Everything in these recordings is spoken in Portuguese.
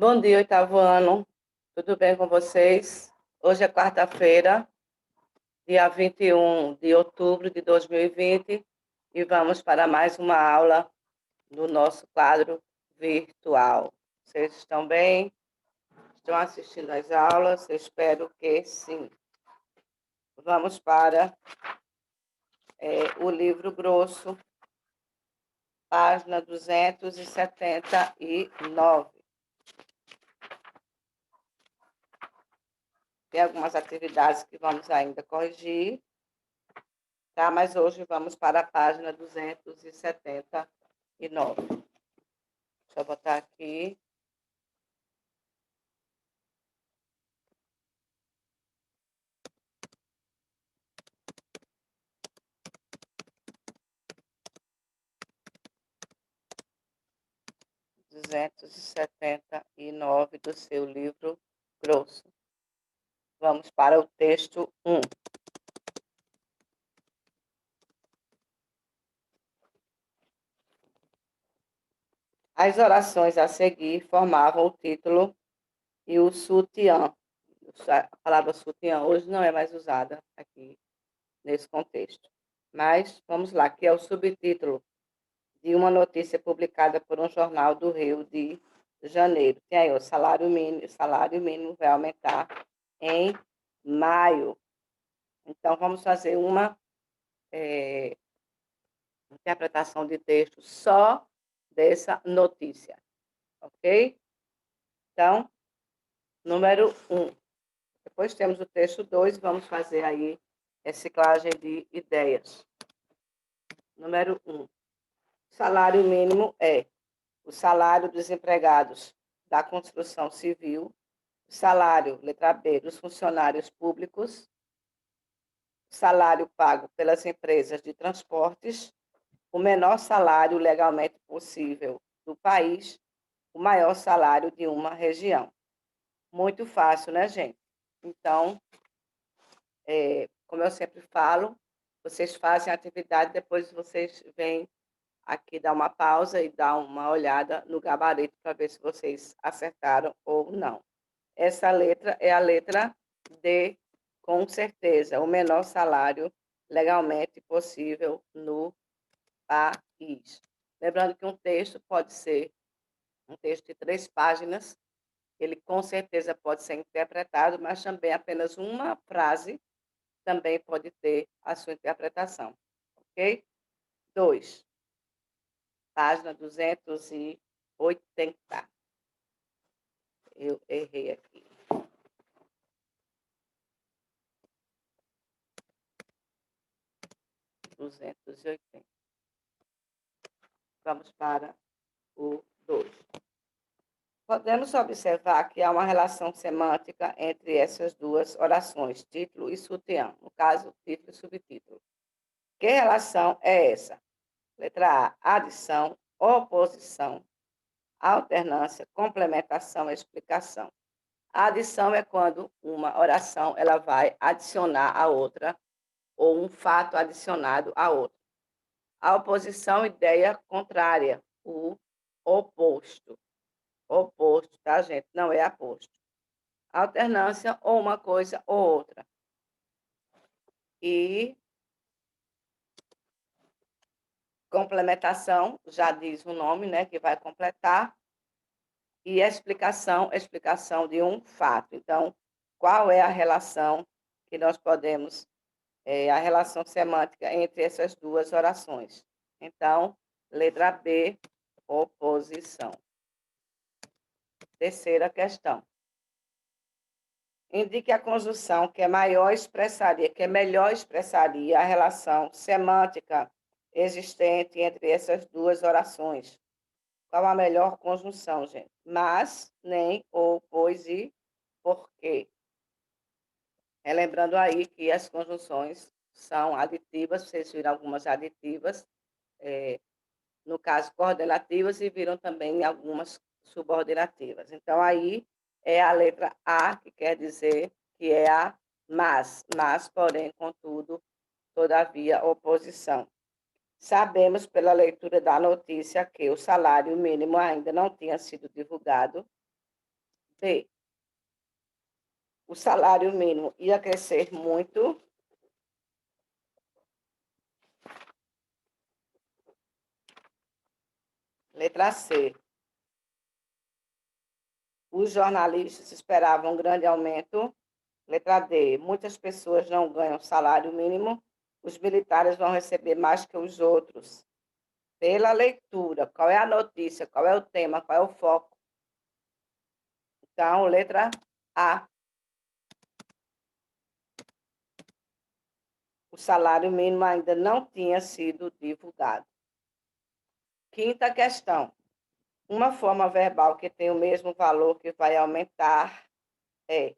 Bom dia, oitavo ano. Tudo bem com vocês? Hoje é quarta-feira, dia 21 de outubro de 2020, e vamos para mais uma aula do nosso quadro virtual. Vocês estão bem? Estão assistindo às aulas? Eu espero que sim. Vamos para o livro grosso, página 279. Tem algumas atividades que vamos ainda corrigir, tá? Mas hoje vamos para a página 279. Deixa eu botar aqui. Duzentos e setenta e nove do seu livro grosso. Vamos para o texto 1. As orações a seguir formavam o título e o sutiã. A palavra sutiã hoje não é mais usada aqui nesse contexto. Mas vamos lá, que é o subtítulo de uma notícia publicada por um jornal do Rio de Janeiro. Tem aí, o salário mínimo vai aumentar em maio. Então, vamos fazer uma interpretação de texto só dessa notícia, ok? Então, número 1. Depois temos o texto 2, vamos fazer aí reciclagem de ideias. Número 1. Salário mínimo é o salário dos empregados da construção civil, o salário, letra B, dos funcionários públicos, o salário pago pelas empresas de transportes, o menor salário legalmente possível do país, o maior salário de uma região. Muito fácil, né, gente? Então, como eu sempre falo, vocês fazem a atividade, depois vocês vêm aqui dar uma pausa e dar uma olhada no gabarito para ver se vocês acertaram ou não. Essa letra é a letra D, com certeza, o menor salário legalmente possível no país. Lembrando que um texto pode ser um texto de 3 páginas, ele com certeza pode ser interpretado, mas também apenas uma frase também pode ter a sua interpretação, ok? 2, página 280. Eu errei aqui. 280. Vamos para o 2. Podemos observar que há uma relação semântica entre essas duas orações, título e sutiã, no caso, título e subtítulo. Que relação é essa? Letra A, adição, oposição, alternância, complementação, explicação. A adição é quando uma oração ela vai adicionar a outra, ou um fato adicionado a outra. A oposição, ideia contrária, o oposto. Oposto, tá, gente? Não é aposto. Alternância, ou uma coisa ou outra. E complementação, já diz o nome, né, que vai completar. E explicação de um fato. Então, qual é a relação que nós podemos, a relação semântica entre essas duas orações? Então, letra B, oposição. Terceira questão. Indique a conjunção que melhor expressaria a relação semântica existente entre essas duas orações. Qual a melhor conjunção, gente? Mas, nem, ou, pois e porque. Relembrando aí que as conjunções são aditivas, vocês viram algumas aditivas, no caso, coordenativas, e viram também algumas subordinativas. Então, aí é a letra A, que quer dizer que é a mas, porém, contudo, todavia, oposição. Sabemos pela leitura da notícia que o salário mínimo ainda não tinha sido divulgado, B, o salário mínimo ia crescer muito. Letra C, os jornalistas esperavam um grande aumento. Letra D, muitas pessoas não ganham salário mínimo. Os militares vão receber mais que os outros. Pela leitura, qual é a notícia, qual é o tema, qual é o foco? Então, letra A. O salário mínimo ainda não tinha sido divulgado. Quinta questão. Uma forma verbal que tem o mesmo valor que vai aumentar é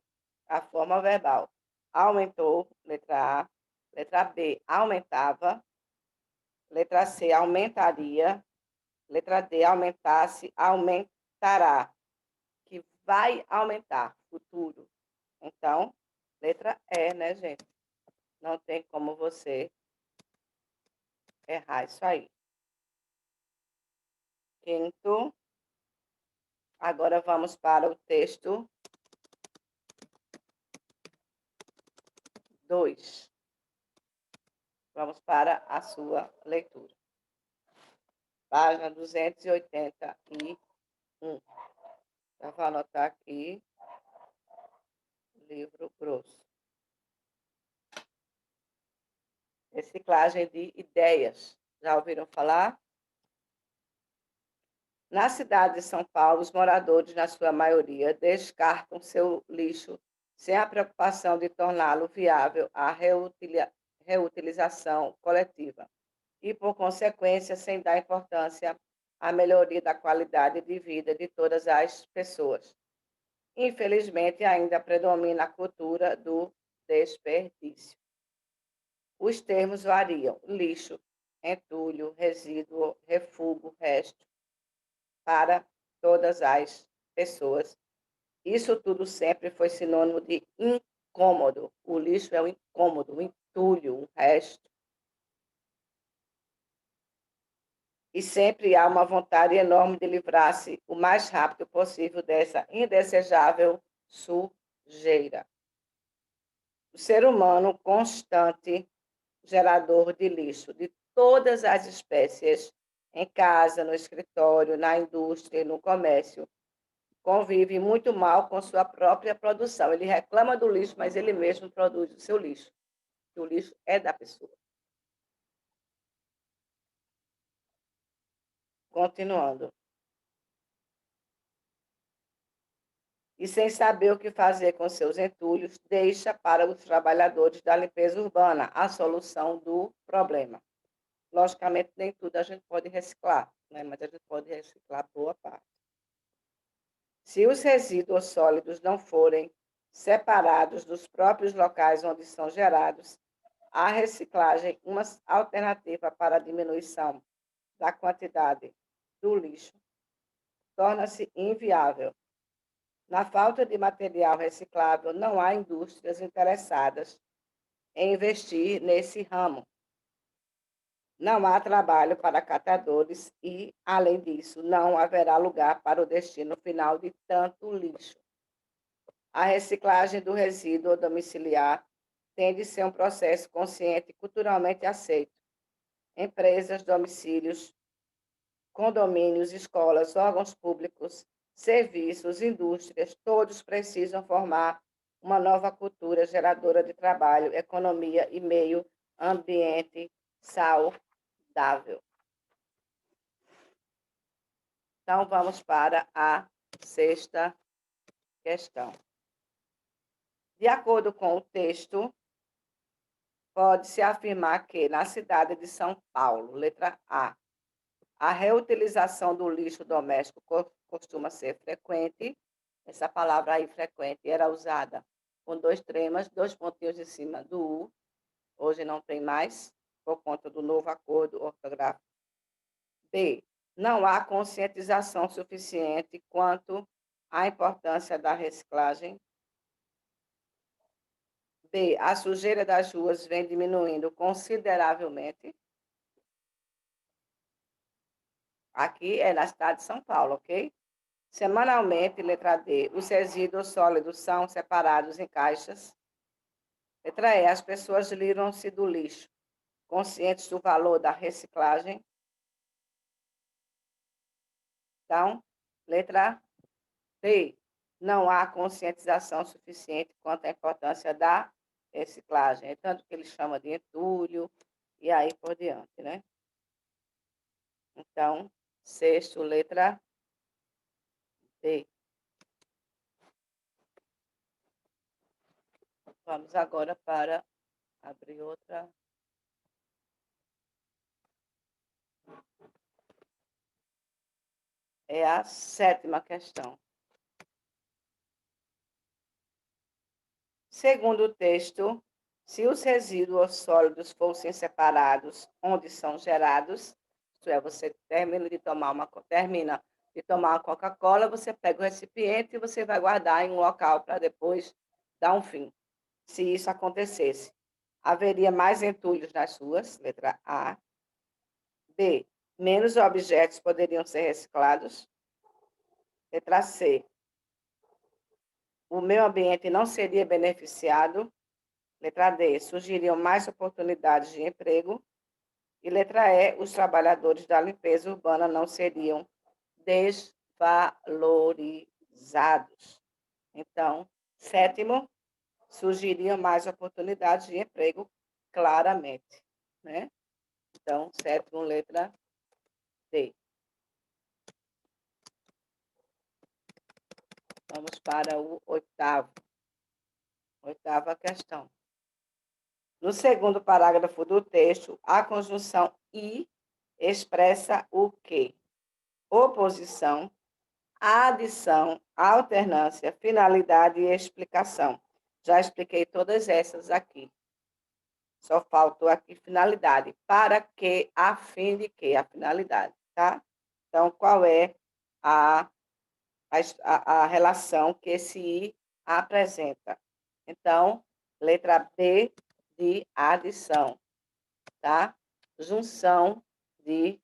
a forma verbal. Aumentou, letra A. Letra B, aumentava. Letra C, aumentaria. Letra D, aumentasse, aumentará. Que vai aumentar, futuro. Então, letra E, né, gente? Não tem como você errar isso aí. Quinto. Agora vamos para o texto 2. Vamos para a sua leitura. Página 281. Já vou anotar aqui. Livro grosso. Reciclagem de ideias. Já ouviram falar? Na cidade de São Paulo, os moradores, na sua maioria, descartam seu lixo sem a preocupação de torná-lo viável à reutilização coletiva e, por consequência, sem dar importância à melhoria da qualidade de vida de todas as pessoas. Infelizmente, ainda predomina a cultura do desperdício. Os termos variam: lixo, entulho, resíduo, refúgio, resto, para todas as pessoas. Isso tudo sempre foi sinônimo de incômodo. O lixo é o incômodo, o entulho, o resto. E sempre há uma vontade enorme de livrar-se o mais rápido possível dessa indesejável sujeira. O ser humano constante gerador de lixo de todas as espécies, em casa, no escritório, na indústria e no comércio, convive muito mal com sua própria produção. Ele reclama do lixo, mas ele mesmo produz o seu lixo. O lixo é da pessoa. Continuando. E sem saber o que fazer com seus entulhos, deixa para os trabalhadores da limpeza urbana a solução do problema. Logicamente, nem tudo a gente pode reciclar, né? Mas a gente pode reciclar boa parte. Se os resíduos sólidos não forem separados dos próprios locais onde são gerados, a reciclagem, uma alternativa para a diminuição da quantidade do lixo, torna-se inviável. Na falta de material reciclável, não há indústrias interessadas em investir nesse ramo. Não há trabalho para catadores e, além disso, não haverá lugar para o destino final de tanto lixo. A reciclagem do resíduo domiciliar tem de ser um processo consciente e culturalmente aceito. Empresas, domicílios, condomínios, escolas, órgãos públicos, serviços, indústrias, todos precisam formar uma nova cultura geradora de trabalho, economia e meio ambiente saudável. Então, vamos para a sexta questão. De acordo com o texto, pode-se afirmar que na cidade de São Paulo, letra a reutilização do lixo doméstico costuma ser frequente. Essa palavra aí, frequente, era usada com dois tremas, dois pontinhos em cima do U. Hoje não tem mais, por conta do novo acordo ortográfico. B. Não há conscientização suficiente quanto à importância da reciclagem. B. A sujeira das ruas vem diminuindo consideravelmente. Aqui é na cidade de São Paulo, ok? Semanalmente, letra D, os resíduos sólidos são separados em caixas. Letra E, as pessoas livram-se do lixo, conscientes do valor da reciclagem. Então, letra D, não há conscientização suficiente quanto à importância da reciclagem. É tanto que ele chama de entulho e aí por diante, né? Então, sexto, letra D. Vamos agora para abrir outra. É a sétima questão. Segundo o texto, se os resíduos sólidos fossem separados onde são gerados, isto é, você termina de tomar uma Coca-Cola, você pega o recipiente e você vai guardar em um local para depois dar um fim. Se isso acontecesse, haveria mais entulhos nas ruas, letra A. B, menos objetos poderiam ser reciclados. Letra C, o meio ambiente não seria beneficiado. Letra D, surgiriam mais oportunidades de emprego. E letra E, os trabalhadores da limpeza urbana não seriam desvalorizados. Então, sétimo, surgiriam mais oportunidades de emprego, claramente, né? Então, sétimo, letra D. Vamos para o oitava questão. No segundo parágrafo do texto, a conjunção I expressa o quê? Oposição, adição, alternância, finalidade e explicação. Já expliquei todas essas aqui. Só faltou aqui finalidade. Para que, a fim de que, a finalidade, tá? Então, qual é a relação que esse I apresenta? Então, letra B de adição, tá? Junção de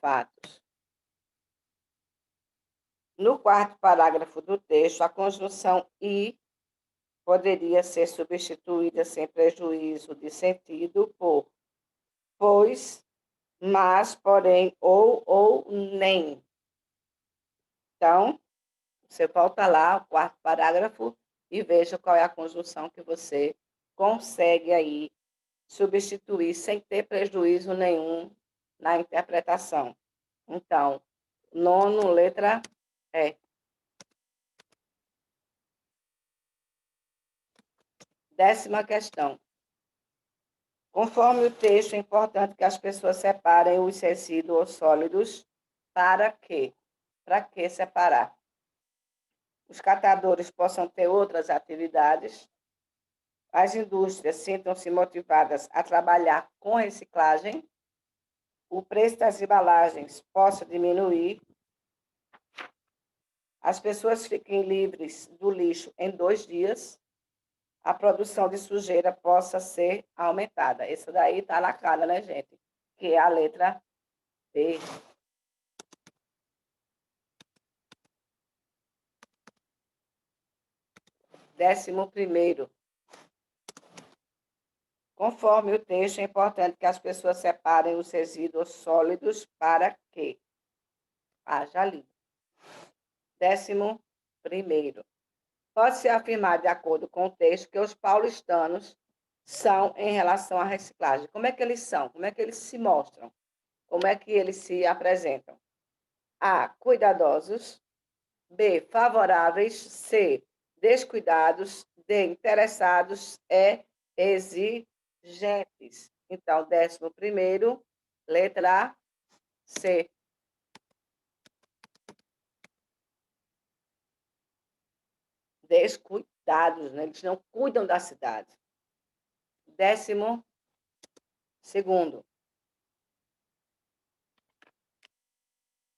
fatos. No quarto parágrafo do texto, a conjunção I poderia ser substituída sem prejuízo de sentido por pois, mas, porém, ou nem. Então, você volta lá ao quarto parágrafo e veja qual é a conjunção que você consegue aí substituir sem ter prejuízo nenhum na interpretação. Então, nono, letra E. Décima questão. Conforme o texto, é importante que as pessoas separem os resíduos sólidos. Para quê? Para que separar? Os catadores possam ter outras atividades, as indústrias sintam-se motivadas a trabalhar com reciclagem, o preço das embalagens possa diminuir, as pessoas fiquem livres do lixo em 2 dias, a produção de sujeira possa ser aumentada. Isso daí está na cara, né, gente? Que é a letra B. Décimo primeiro. Conforme o texto, é importante que as pessoas separem os resíduos sólidos para que haja li. Décimo primeiro. Pode-se afirmar, de acordo com o texto, que os paulistanos são em relação à reciclagem. Como é que eles são? Como é que eles se mostram? Como é que eles se apresentam? A, cuidadosos. B, favoráveis. C, descuidados. D, interessados. E, exigentes. Então, 11º, letra C. Descuidados, né? Eles não cuidam da cidade. 12º.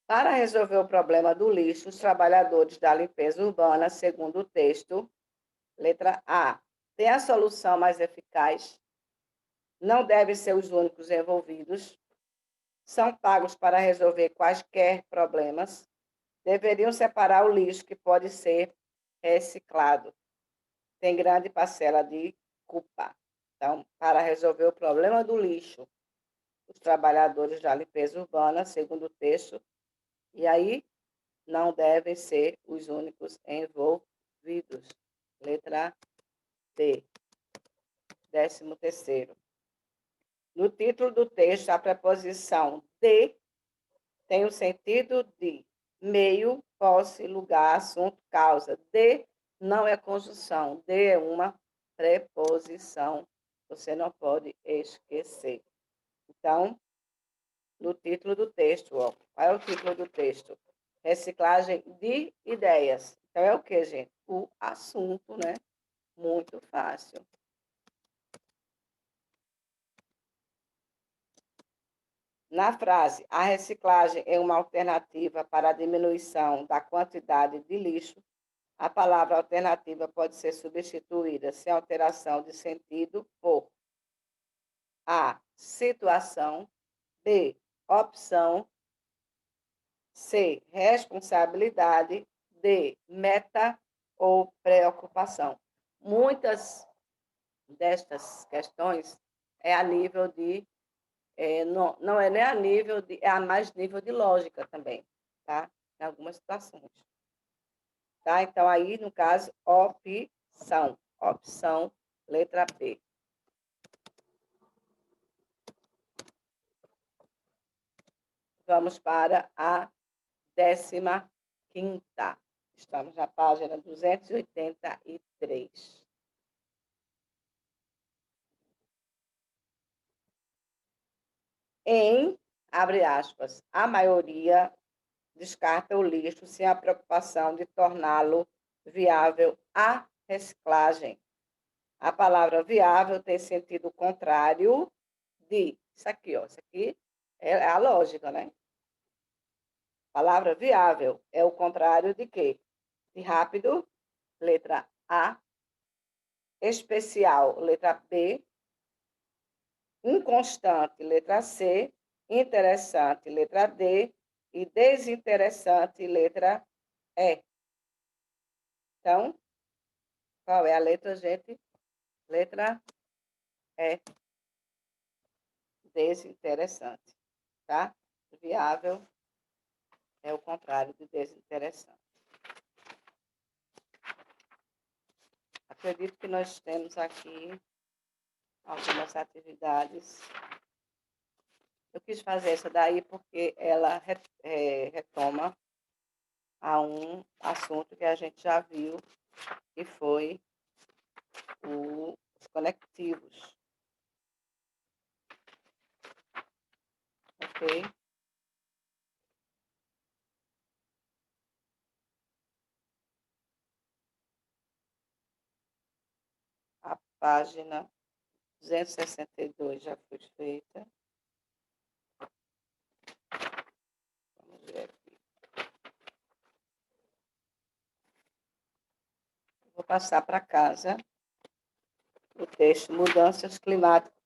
Para resolver o problema do lixo, os trabalhadores da limpeza urbana, segundo o texto, letra A, tem a solução mais eficaz, não devem ser os únicos envolvidos, são pagos para resolver quaisquer problemas. deveriam separar o lixo que pode ser reciclado. Tem grande parcela de culpa. Então, para resolver o problema do lixo, os trabalhadores da limpeza urbana, segundo o texto, e aí não devem ser os únicos envolvidos. Letra D. 13º. No título do texto, a preposição de tem o sentido de meio, posse, lugar, assunto, causa. De não é conjunção, de é uma preposição. Você não pode esquecer. Então, no título do texto, ó, qual é o título do texto? Reciclagem de ideias. Então, é o que, gente? O assunto, né? Muito fácil. Na frase, a reciclagem é uma alternativa para a diminuição da quantidade de lixo, a palavra alternativa pode ser substituída sem alteração de sentido por A, situação, B, opção, C, responsabilidade, D, meta ou preocupação. Muitas destas questões é a nível de não é nem a nível de, é a mais nível de lógica também, tá? Em algumas situações. Tá? Então, aí, no caso, opção. Opção, letra B. Vamos para a 15ª. Estamos na página 283. Abre aspas, a maioria descarta o lixo sem a preocupação de torná-lo viável à reciclagem. A palavra viável tem sentido contrário de... Isso aqui, ó. Isso aqui é a lógica, né? A palavra viável é o contrário de quê? De rápido, letra A. Especial, letra B. Inconstante, letra C. Interessante, letra D. E desinteressante, letra E. Então, qual é a letra, gente? Letra E. Desinteressante, tá? Viável é o contrário de desinteressante. Acredito que nós temos aqui algumas atividades. Eu quis fazer essa daí porque ela retoma a um assunto que a gente já viu, que foi os conectivos. Ok? A página 262 já foi feita. Vamos ver aqui. Vou passar para casa o texto Mudanças Climáticas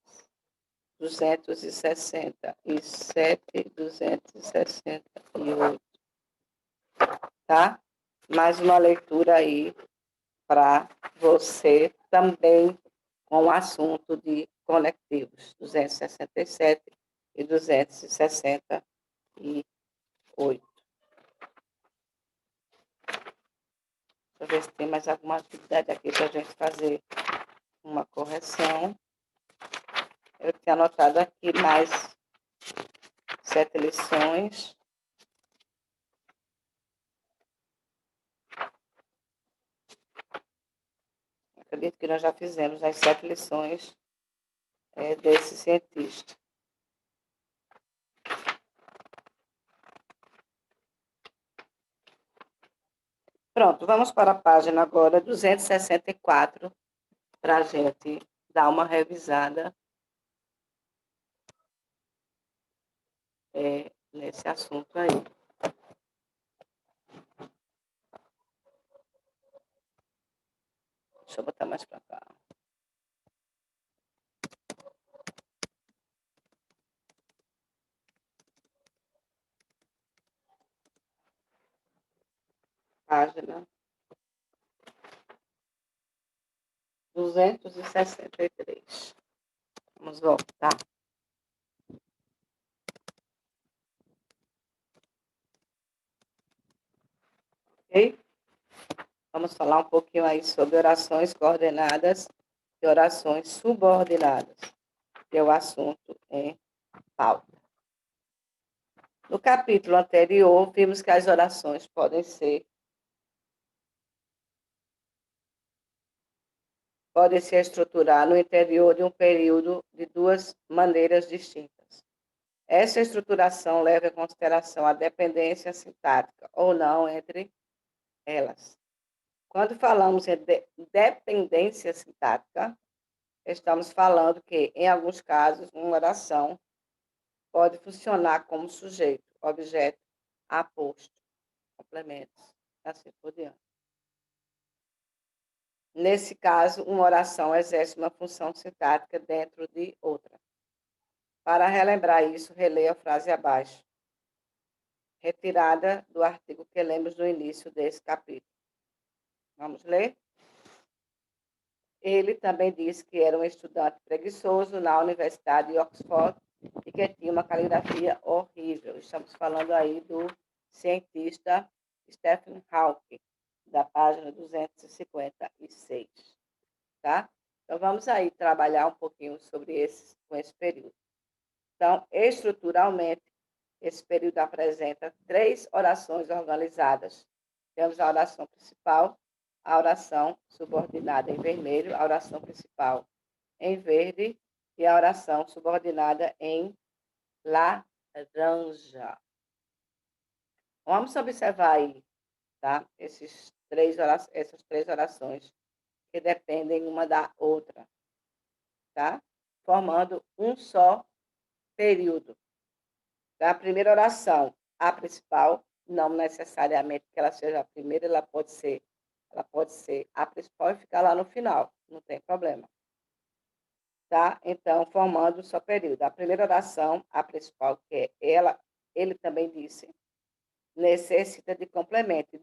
267, 268. Tá? Mais uma leitura aí para você também com o assunto de conectivos 267 e 268. Deixa eu ver se tem mais alguma atividade aqui para a gente fazer uma correção. Eu tinha anotado aqui mais 7 lições. Acredito que nós já fizemos as 7 lições desse cientista. Pronto, vamos para a página agora 264, para a gente dar uma revisada nesse assunto aí. Deixa eu botar mais para cá. página 263. Vamos voltar. Ok? Vamos falar um pouquinho aí sobre orações coordenadas e orações subordinadas, que é o assunto em pauta. No capítulo anterior, vimos que as orações podem se estruturar no interior de um período de duas maneiras distintas. Essa estruturação leva em consideração a dependência sintática ou não entre elas. Quando falamos em dependência sintática, estamos falando que, em alguns casos, uma oração pode funcionar como sujeito, objeto, aposto, complementos, assim por diante. Nesse caso, uma oração exerce uma função sintática dentro de outra. Para relembrar isso, releia a frase abaixo, retirada do artigo que lemos no início desse capítulo. Vamos ler? Ele também disse que era um estudante preguiçoso na Universidade de Oxford e que tinha uma caligrafia horrível. Estamos falando aí do cientista Stephen Hawking, da página 256, tá? Então, vamos aí trabalhar um pouquinho sobre esse período. Então, estruturalmente, esse período apresenta 3 orações organizadas. Temos a oração principal, a oração subordinada em vermelho, a oração principal em verde e a oração subordinada em laranja. Vamos observar aí, tá? Essas três orações que dependem uma da outra, tá? Formando um só período. A primeira oração, a principal, não necessariamente que ela seja a primeira, ela pode ser a principal e ficar lá no final, não tem problema. Tá? Então, formando um só período. A primeira oração, a principal, que é ele também disse, necessita de complemento.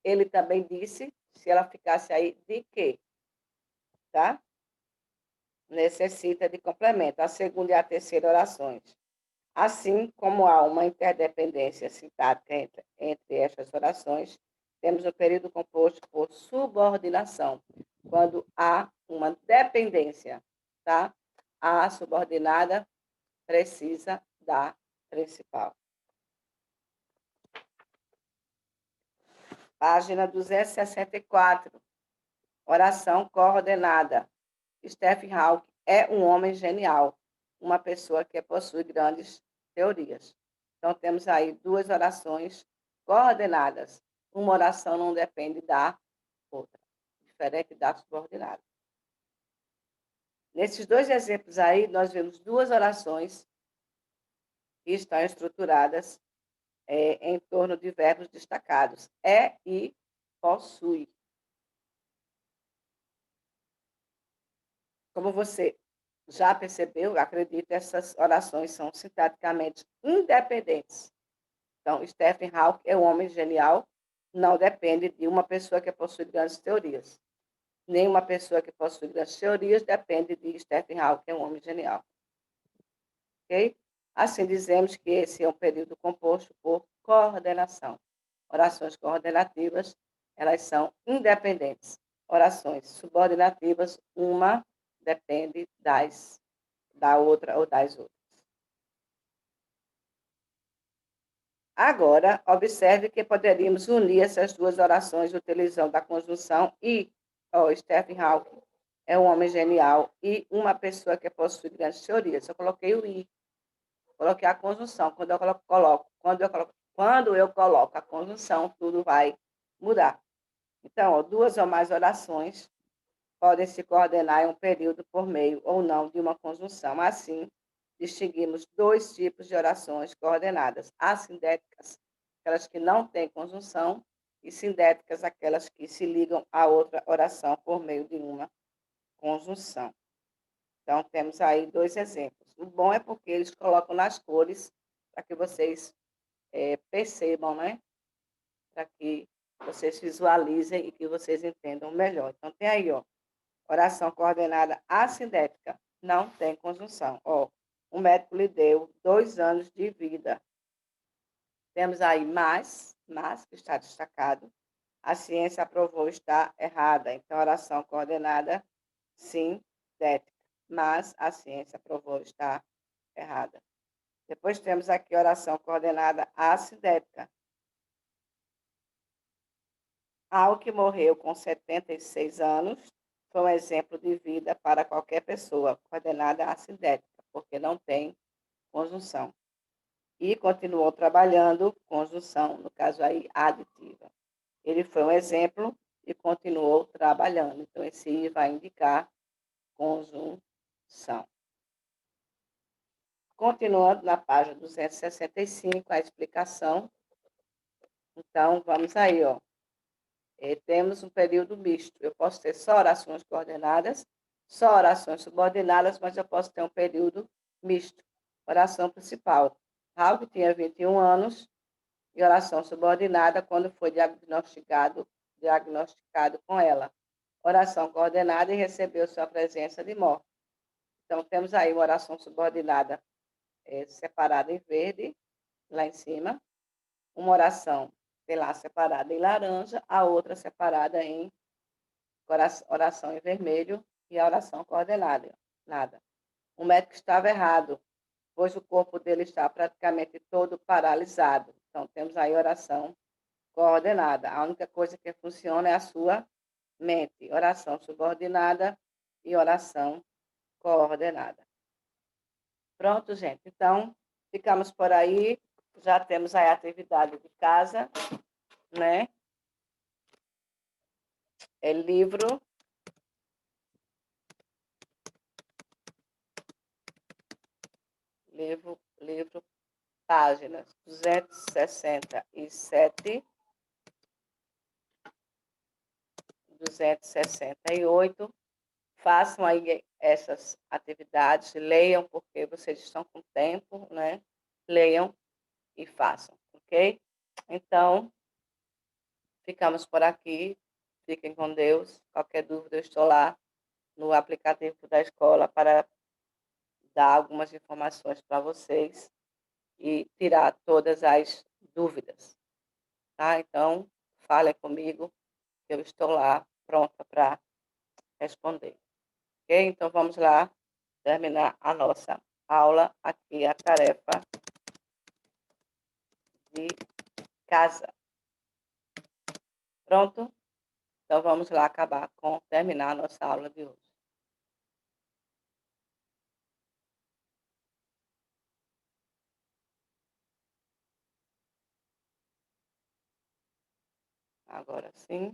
Ele também disse, se ela ficasse aí, de quê? Tá? Necessita de complemento. A segunda e a terceira orações. Assim como há uma interdependência sintática entre estas orações, temos o período composto por subordinação, quando há uma dependência, tá? A subordinada precisa da principal. Página 264. Oração coordenada. Stephen Hawking é um homem genial, uma pessoa que possui grandes teorias. Então, temos aí 2 orações coordenadas. Uma oração não depende da outra, diferente da subordinada. Nesses 2 exemplos aí, nós vemos 2 orações que estão estruturadas em torno de verbos destacados. É e possui. Como você já percebeu, acredito, essas orações são sintaticamente independentes. Então, Stephen Hawking é um homem genial, não depende de uma pessoa que possui grandes teorias. Nenhuma pessoa que possui grandes teorias depende de Stephen Hawking, é um homem genial. Ok? Assim, dizemos que esse é um período composto por coordenação. Orações coordenativas, elas são independentes. Orações subordinativas, uma depende da outra ou das outras. Agora, observe que poderíamos unir essas 2 orações utilizando a conjunção e, Stephen Hawking é um homem genial e uma pessoa que possui grandes teorias. Eu coloquei o i, coloquei a conjunção. Quando eu coloco a conjunção, tudo vai mudar. Então, 2 ou mais orações podem se coordenar em um período por meio ou não de uma conjunção. Assim, distinguimos 2 tipos de orações coordenadas: assindéticas, aquelas que não têm conjunção, e sindéticas, aquelas que se ligam a outra oração por meio de uma conjunção. Então, temos aí 2 exemplos. O bom é porque eles colocam nas cores para que vocês percebam, né? para que vocês visualizem e que vocês entendam melhor. Então, tem aí, ó, oração coordenada assindética, não tem conjunção. Ó, o médico lhe deu 2 anos de vida. Temos aí mais, que está destacado. A ciência aprovou, está errada. Então, oração coordenada sindética, mas a ciência aprovou, está errada. Depois temos aqui oração coordenada assindética. Ao que morreu com 76 anos, foi um exemplo de vida para qualquer pessoa, coordenada assindética, porque não tem conjunção. E continuou trabalhando, conjunção, no caso aí, aditiva. Ele foi um exemplo e continuou trabalhando. Então, esse I vai indicar conjunção. Continuando na página 265, a explicação. Então, vamos aí, ó. Temos um período misto. Eu posso ter só orações coordenadas, só orações subordinadas, mas eu posso ter um período misto. Oração principal. Raul tinha 21 anos e oração subordinada quando foi diagnosticado com ela. Oração coordenada e recebeu sua presença de morte. Então, temos aí uma oração subordinada separada em verde, lá em cima. Uma oração, sei lá, separada em laranja, a outra separada em oração em vermelho e a oração coordenada. Nada. O médico estava errado, pois o corpo dele está praticamente todo paralisado. Então, temos aí oração coordenada. A única coisa que funciona é a sua mente. Oração subordinada e oração coordenada. Pronto, gente. Então, ficamos por aí. Já temos aí a atividade de casa, né? É livro páginas 267, 268. Façam aí essas atividades, leiam, porque vocês estão com tempo, né? Leiam e façam, ok? Então, ficamos por aqui. Fiquem com Deus. Qualquer dúvida, eu estou lá no aplicativo da escola para dar algumas informações para vocês e tirar todas as dúvidas, tá? Então, falem comigo, que eu estou lá pronta para responder, ok? Então, vamos lá terminar a nossa aula aqui, a tarefa de casa. Pronto? Então, vamos lá terminar a nossa aula de hoje. Agora sim.